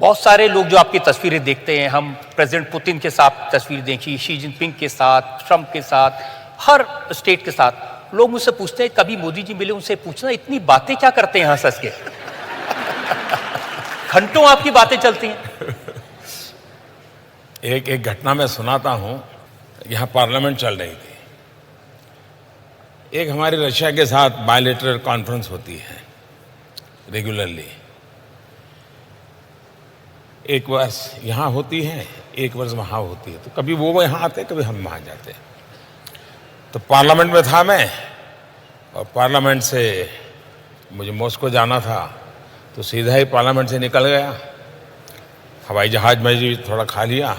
बहुत सारे लोग जो आपकी तस्वीरें देखते हैं, हम प्रेसिडेंट पुतिन के साथ तस्वीर देखी, शी जिनपिंग के साथ, ट्रंप के साथ, हर स्टेट के साथ। लोग मुझसे पूछते हैं कभी मोदी जी मिले, उनसे पूछना इतनी बातें क्या करते हैं हंस हंस के। घंटों आपकी बातें चलती हैं। एक घटना मैं सुनाता हूं। यहां पार्लियामेंट चल रही थी। एक हमारी रशिया के साथ बायलैटरल कॉन्फ्रेंस होती है रेगुलरली। एक वर्ष यहाँ होती है, एक वर्ष वहाँ होती है। तो कभी वो यहाँ आते, कभी हम वहाँ जाते। तो पार्लियामेंट में था मैं, और पार्लियामेंट से मुझे मॉस्को जाना था, तो सीधा ही पार्लियामेंट से निकल गया। हवाई जहाज़ में जी थोड़ा खा लिया।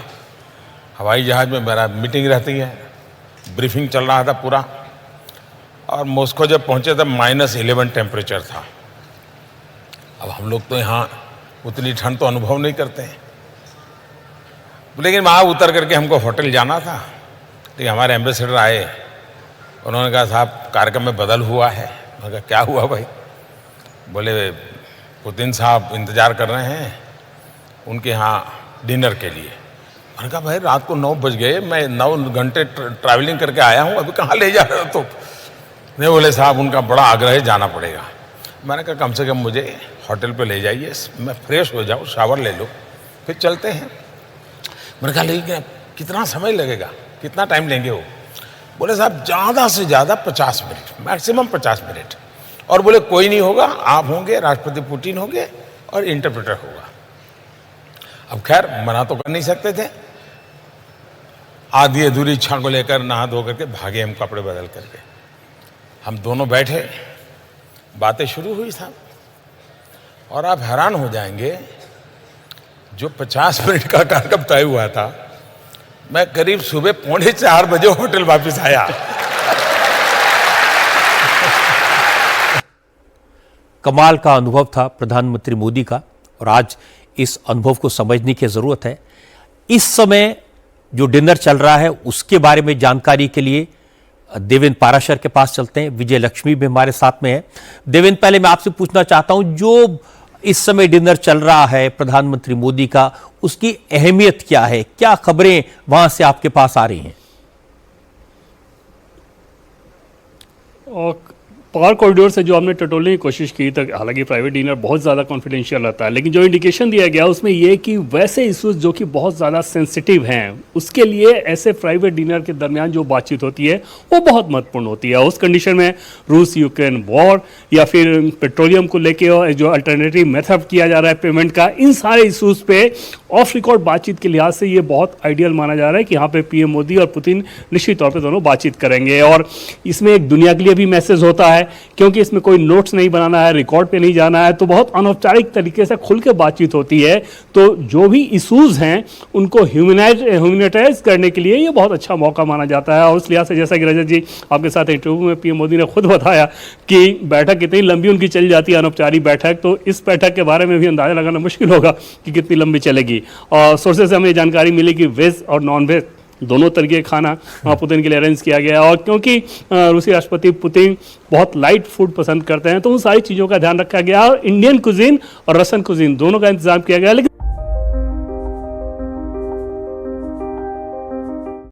हवाई जहाज़ में मेरा मीटिंग रहती है, ब्रीफिंग चल रहा था पूरा। और मॉस्को जब पहुँचे तब -11 टेम्परेचर था। अब हम लोग तो यहाँ उतनी ठंड तो अनुभव नहीं करते हैं, लेकिन वहाँ उतर करके हमको होटल जाना था। तो हमारे एम्बेसडर आए, उन्होंने कहा साहब कार्यक्रम में बदल हुआ है। मैंने कहा क्या हुआ भाई? बोले पुतिन साहब इंतज़ार कर रहे हैं उनके यहाँ डिनर के लिए। मैंने कहा भाई रात को 9 बज गए, मैं 9 घंटे ट्रैवलिंग करके आया हूँ, अभी कहाँ ले जा रहे हो? तो नहीं, बोले साहब उनका बड़ा आग्रह है, जाना पड़ेगा। मैंने कहा कम से कम मुझे होटल पे ले जाइए, मैं फ्रेश हो जाऊँ, शावर ले लो, फिर चलते हैं। मैंने कहा लेकिन कितना समय लगेगा, कितना टाइम लेंगे वो? बोले साहब ज़्यादा से ज़्यादा 50 मिनट, मैक्सिमम 50 मिनट। और बोले कोई नहीं होगा, आप होंगे, राष्ट्रपति पुतिन होंगे और इंटरप्रेटर होगा। अब खैर मना तो कर नहीं सकते थे। आधी अधूरी इच्छा को लेकर नहा धो करके भागे हम, कपड़े बदल करके। हम दोनों बैठे, बातें शुरू हुई साहब, और आप हैरान हो जाएंगे, जो 50 मिनट का कार्यक्रम तय हुआ था, मैं करीब सुबह 3:45 बजे होटल वापस आया। कमाल का अनुभव था प्रधानमंत्री मोदी का, और आज इस अनुभव को समझने की जरूरत है। इस समय जो डिनर चल रहा है उसके बारे में जानकारी के लिए देवेंद्र पाराशर के पास चलते हैं। विजय लक्ष्मी भी हमारे साथ में है। देवेंद्र, पहले मैं आपसे पूछना चाहता हूं, जो इस समय डिनर चल रहा है प्रधानमंत्री मोदी का, उसकी अहमियत क्या है? क्या खबरें वहां से आपके पास आ रही हैं? और पावर कॉरिडोर से जो हमने टटोलने की कोशिश की, तो हालांकि प्राइवेट डिनर बहुत ज़्यादा कॉन्फिडेंशियल रहता है, लेकिन जो इंडिकेशन दिया गया उसमें यह कि वैसे इश्यूज जो कि बहुत ज़्यादा सेंसिटिव हैं, उसके लिए ऐसे प्राइवेट डिनर के दरमियान जो बातचीत होती है वो बहुत महत्वपूर्ण होती है। उस कंडीशन में रूस यूक्रेन वॉर या फिर पेट्रोलियम को लेकर जो अल्टरनेटिव मेथड किया जा रहा है पेमेंट का, इन सारे इशूज़ पे ऑफ रिकॉर्ड बातचीत के लिहाज से ये बहुत आइडियल माना जा रहा है कि यहाँ पे पीएम मोदी और पुतिन निश्चित तौर पे दोनों बातचीत करेंगे। और इसमें एक दुनिया के लिए भी मैसेज होता है, क्योंकि इसमें कोई नोट्स नहीं बनाना है, रिकॉर्ड पे नहीं जाना है, तो बहुत अनौपचारिक तरीके से खुल के बातचीत होती है। तो जो भी इशूज हैं उनको ह्यूमैनिटाइज करने के लिए ये बहुत अच्छा मौका माना जाता है। और उस लिहाज से जैसा कि रजत जी आपके साथ इंटरव्यू में पीएम मोदी ने खुद बताया कि बैठक कितनी लंबी उनकी चल जाती है, अनौपचारिक बैठक, तो इस बैठक के बारे में भी अंदाजा लगाना मुश्किल होगा कि कितनी लंबी चलेगी। और सोर्सेज से हमें जानकारी मिली कि वेज और नॉन वेज दोनों तरीके खाना पुतिन के लिए अरेंज किया गया। और क्योंकि रूसी राष्ट्रपति पुतिन बहुत लाइट फूड पसंद करते हैं, तो उन सारी चीज़ों का ध्यान रखा गया और इंडियन कुजीन और रशियन कुजीन दोनों का इंतजाम किया गया। लेकिन